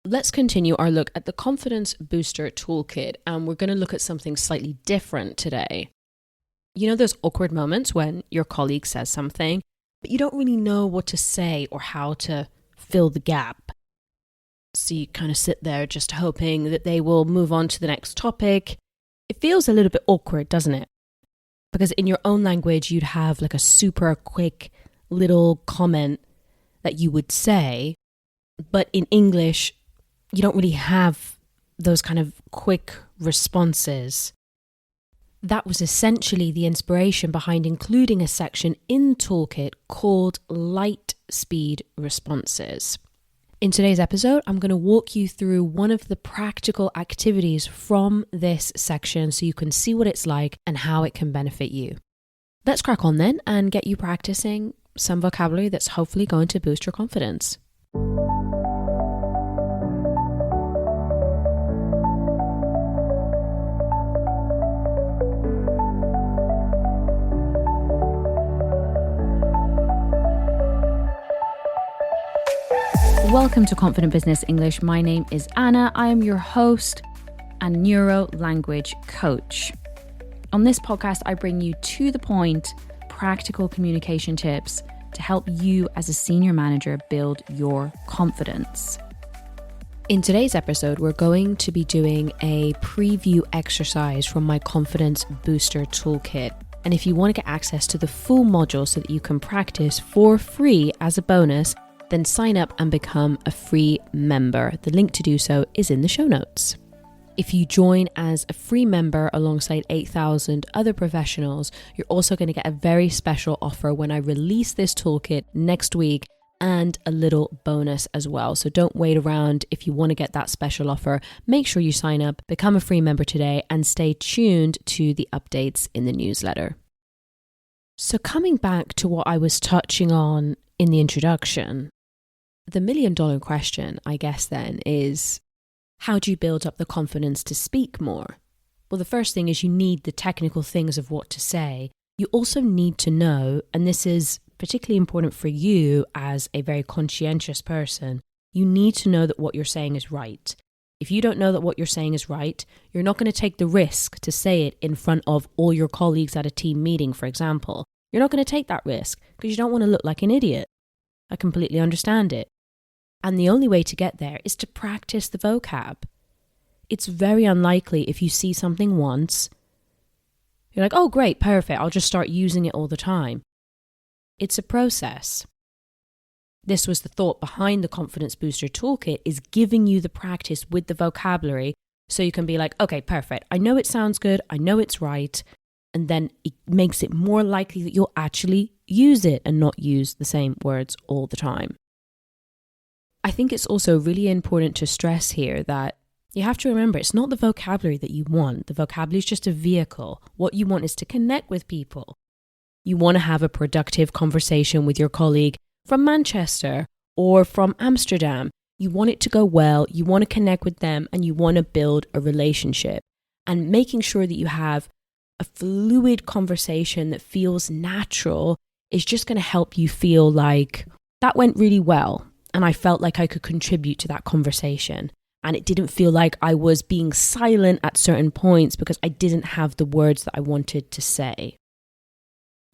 Let's continue our look at the Confidence Booster Toolkit, and we're going to look at something slightly different today. You know those awkward moments when your colleague says something, but you don't really know what to say or how to fill the gap. So you kind of sit there just hoping that they will move on to the next topic. It feels a little bit awkward, doesn't it? Because in your own language, you'd have like a super quick little comment that you would say, but in English, you don't really have those kind of quick responses. That was essentially the inspiration behind including a section in Toolkit called Lightspeed responses. In today's episode, I'm going to walk you through one of the practical activities from this section so you can see what it's like and how it can benefit you. Let's crack on then and get you practicing some vocabulary that's hopefully going to boost your confidence. Welcome to Confident Business English. My name is Anna. I am your host and neuro-language coach. On this podcast, I bring you to the point, practical communication tips to help you as a senior manager build your confidence. In today's episode, we're going to be doing a preview exercise from my Confidence Booster Toolkit. And if you want to get access to the full module so that you can practice for free as a bonus, then sign up and become a free member. The link to do so is in the show notes. If you join as a free member alongside 8,000 other professionals, you're also going to get a very special offer when I release this toolkit next week and a little bonus as well. So don't wait around. If you want to get that special offer, make sure you sign up, become a free member today, and stay tuned to the updates in the newsletter. So coming back to what I was touching on in the introduction, the million-dollar question, I guess then, is how do you build up the confidence to speak more? Well, the first thing is you need the technical things of what to say. You also need to know, and this is particularly important for you as a very conscientious person, you need to know that what you're saying is right. If you don't know that what you're saying is right, you're not going to take the risk to say it in front of all your colleagues at a team meeting, for example. You're not going to take that risk because you don't want to look like an idiot. I completely understand it. And the only way to get there is to practice the vocab. It's very unlikely if you see something once, you're like, oh great, perfect, I'll just start using it all the time. It's a process. This was the thought behind the Confidence Booster Toolkit, is giving you the practice with the vocabulary so you can be like, okay, perfect, I know it sounds good, I know it's right, and then it makes it more likely that you'll actually use it and not use the same words all the time. I think it's also really important to stress here that you have to remember it's not the vocabulary that you want. The vocabulary is just a vehicle. What you want is to connect with people. You want to have a productive conversation with your colleague from Manchester or from Amsterdam. You want it to go well, you want to connect with them, and you want to build a relationship. And making sure that you have a fluid conversation that feels natural is just going to help you feel like that went really well. And I felt like I could contribute to that conversation. And it didn't feel like I was being silent at certain points because I didn't have the words that I wanted to say.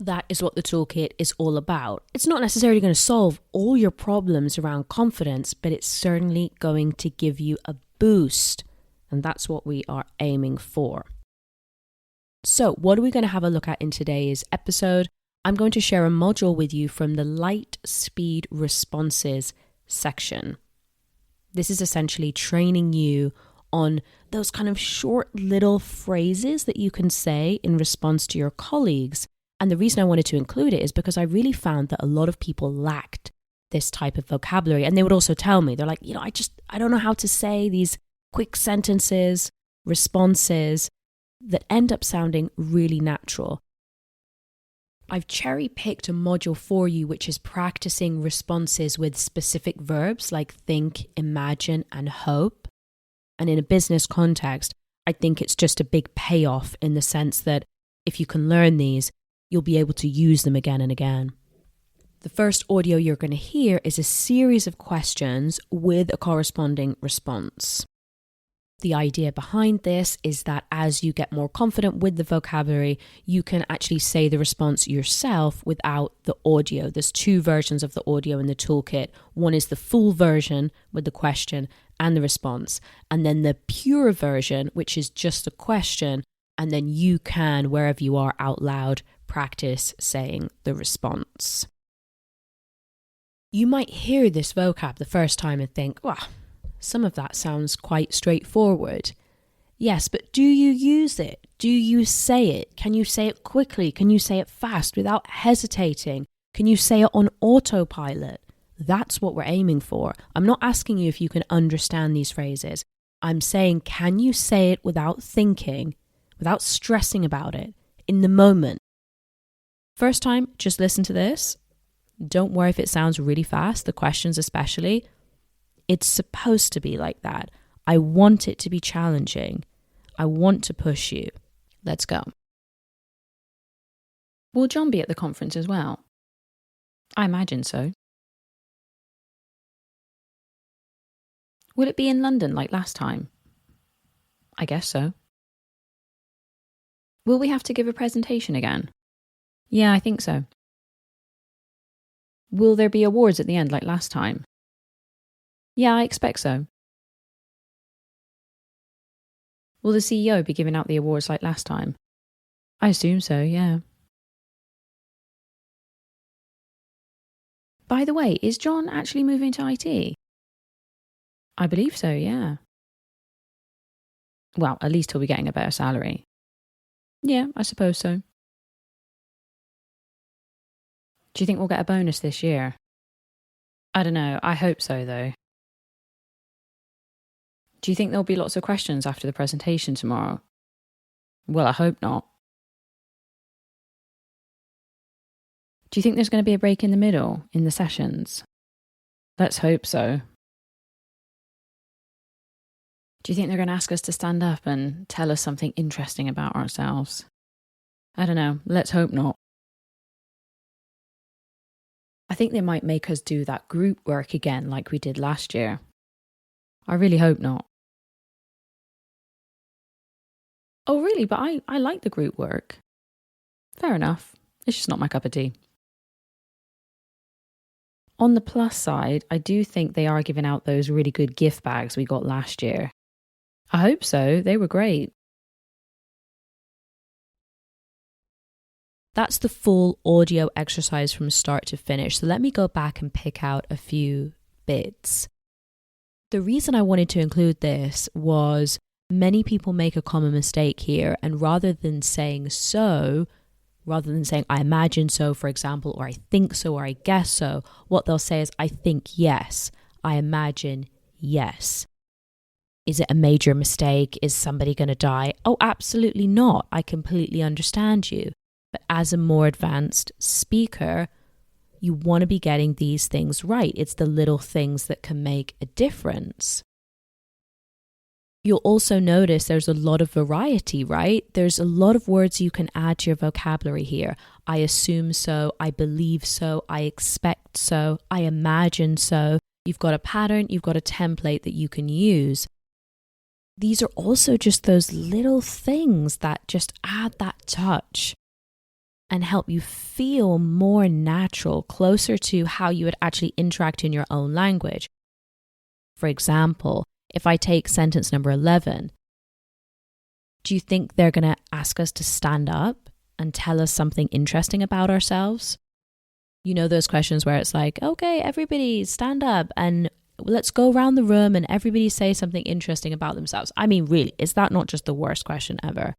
That is what the toolkit is all about. It's not necessarily going to solve all your problems around confidence, but it's certainly going to give you a boost. And that's what we are aiming for. So what are we going to have a look at in today's episode? I'm going to share a module with you from the Lightspeed responses section. This is essentially training you on those kind of short little phrases that you can say in response to your colleagues. And the reason I wanted to include it is because I really found that a lot of people lacked this type of vocabulary. And they would also tell me, they're like, I don't know how to say these quick sentences, responses that end up sounding really natural. I've cherry-picked a module for you, which is practicing responses with specific verbs like think, imagine, and hope. And in a business context, I think it's just a big payoff in the sense that if you can learn these, you'll be able to use them again and again. The first audio you're going to hear is a series of questions with a corresponding response. The idea behind this is that as you get more confident with the vocabulary, you can actually say the response yourself without the audio. There's two versions of the audio in the toolkit. One is the full version with the question and the response, and then the pure version, which is just the question, and then you can, wherever you are out loud, practice saying the response. You might hear this vocab the first time and think, wow, some of that sounds quite straightforward. Yes, but do you use it? Do you say it? Can you say it quickly? Can you say it fast without hesitating? Can you say it on autopilot? That's what we're aiming for. I'm not asking you if you can understand these phrases. I'm saying, can you say it without thinking, without stressing about it, in the moment? First time, just listen to this. Don't worry if it sounds really fast, the questions especially. It's supposed to be like that. I want it to be challenging. I want to push you. Let's go. Will John be at the conference as well? I imagine so. Will it be in London like last time? I guess so. Will we have to give a presentation again? Yeah, I think so. Will there be awards at the end like last time? Yeah, I expect so. Will the CEO be giving out the awards like last time? I assume so, yeah. By the way, is John actually moving to IT? I believe so, yeah. Well, at least he'll be getting a better salary. Yeah, I suppose so. Do you think we'll get a bonus this year? I don't know, I hope so though. Do you think there'll be lots of questions after the presentation tomorrow? Well, I hope not. Do you think there's going to be a break in the middle, in the sessions? Let's hope so. Do you think they're going to ask us to stand up and tell us something interesting about ourselves? I don't know, let's hope not. I think they might make us do that group work again like we did last year. I really hope not. Oh, really? But I like the group work. Fair enough. It's just not my cup of tea. On the plus side, I do think they are giving out those really good gift bags we got last year. I hope so. They were great. That's the full audio exercise from start to finish. So let me go back and pick out a few bits. The reason I wanted to include this was many people make a common mistake here, and rather than saying I imagine so, for example, or I think so, or I guess so, what they'll say is I think yes, I imagine yes. Is it a major mistake? Is somebody going to die? Oh, absolutely not. I completely understand you. But as a more advanced speaker, you want to be getting these things right. It's the little things that can make a difference. You'll also notice there's a lot of variety, right? There's a lot of words you can add to your vocabulary here. I assume so, I believe so, I expect so, I imagine so. You've got a pattern, you've got a template that you can use. These are also just those little things that just add that touch and help you feel more natural, closer to how you would actually interact in your own language. For example, if I take sentence number 11, do you think they're going to ask us to stand up and tell us something interesting about ourselves? You know those questions where it's like, okay, everybody stand up and let's go around the room and everybody say something interesting about themselves. I mean, really, is that not just the worst question ever?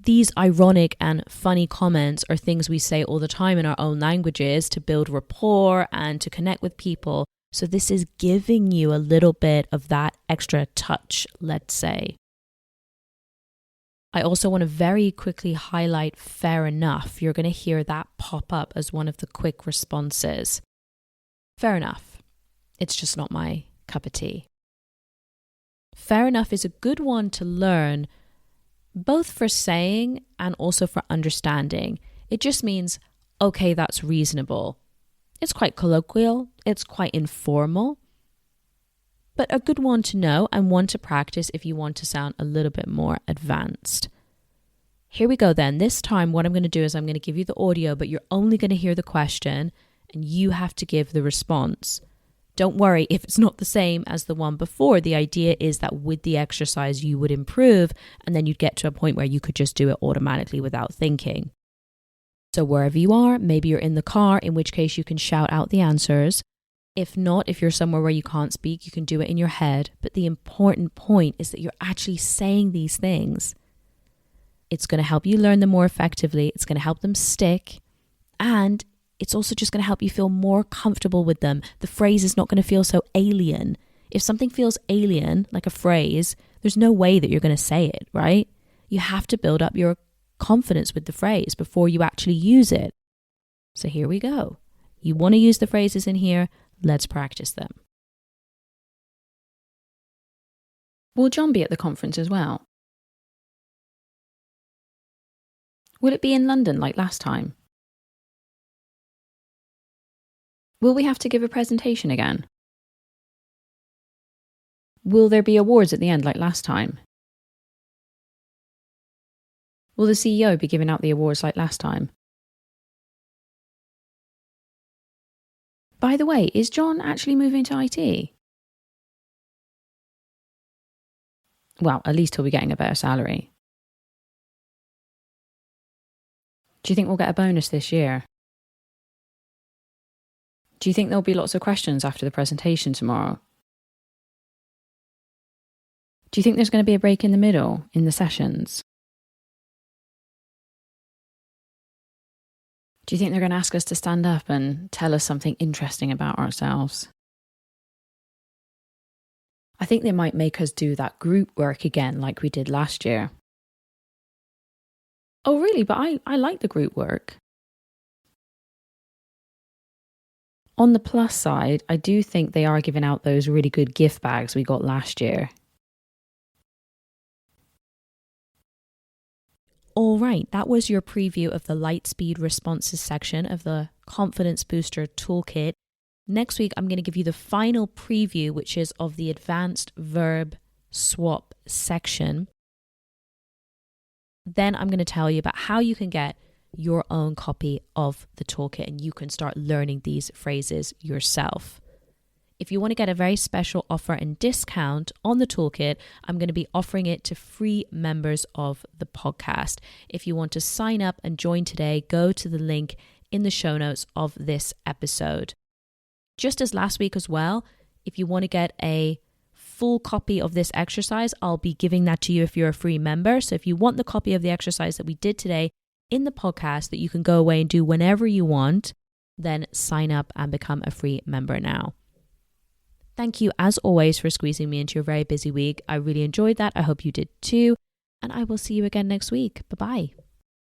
These ironic and funny comments are things we say all the time in our own languages to build rapport and to connect with people. So this is giving you a little bit of that extra touch, let's say. I also want to very quickly highlight fair enough. You're going to hear that pop up as one of the quick responses. Fair enough. It's just not my cup of tea. Fair enough is a good one to learn, both for saying and also for understanding. It just means, okay, that's reasonable. It's quite colloquial, it's quite informal, but a good one to know and one to practice if you want to sound a little bit more advanced. Here we go then. This time what I'm going to do is I'm going to give you the audio, but you're only going to hear the question and you have to give the response. Don't worry if it's not the same as the one before. The idea is that with the exercise you would improve and then you'd get to a point where you could just do it automatically without thinking. So wherever you are, maybe you're in the car, in which case you can shout out the answers. If not, if you're somewhere where you can't speak, you can do it in your head. But the important point is that you're actually saying these things. It's going to help you learn them more effectively. It's going to help them stick. And it's also just going to help you feel more comfortable with them. The phrase is not going to feel so alien. If something feels alien, like a phrase, there's no way that you're going to say it, right? You have to build up your confidence with the phrase before you actually use it. So here we go. You want to use the phrases in here. Let's practice them. Will John be at the conference as well? Will it be in London like last time? Will we have to give a presentation again? Will there be awards at the end like last time? Will the CEO be giving out the awards like last time? By the way, is John actually moving to IT? Well, at least he'll be getting a better salary. Do you think we'll get a bonus this year? Do you think there'll be lots of questions after the presentation tomorrow? Do you think there's going to be a break in the middle in the sessions? Do you think they're going to ask us to stand up and tell us something interesting about ourselves? I think they might make us do that group work again like we did last year. Oh, really? But I like the group work. On the plus side, I do think they are giving out those really good gift bags we got last year. All right, that was your preview of the Lightspeed responses section of the Confidence Booster Toolkit. Next week, I'm going to give you the final preview, which is of the advanced verb swap section. Then I'm going to tell you about how you can get your own copy of the toolkit and you can start learning these phrases yourself. If you want to get a very special offer and discount on the toolkit, I'm going to be offering it to free members of the podcast. If you want to sign up and join today, go to the link in the show notes of this episode. Just as last week as well, if you want to get a full copy of this exercise, I'll be giving that to you if you're a free member. So if you want the copy of the exercise that we did today in the podcast that you can go away and do whenever you want, then sign up and become a free member now. Thank you as always for squeezing me into your very busy week. I really enjoyed that. I hope you did too. And I will see you again next week. Bye-bye.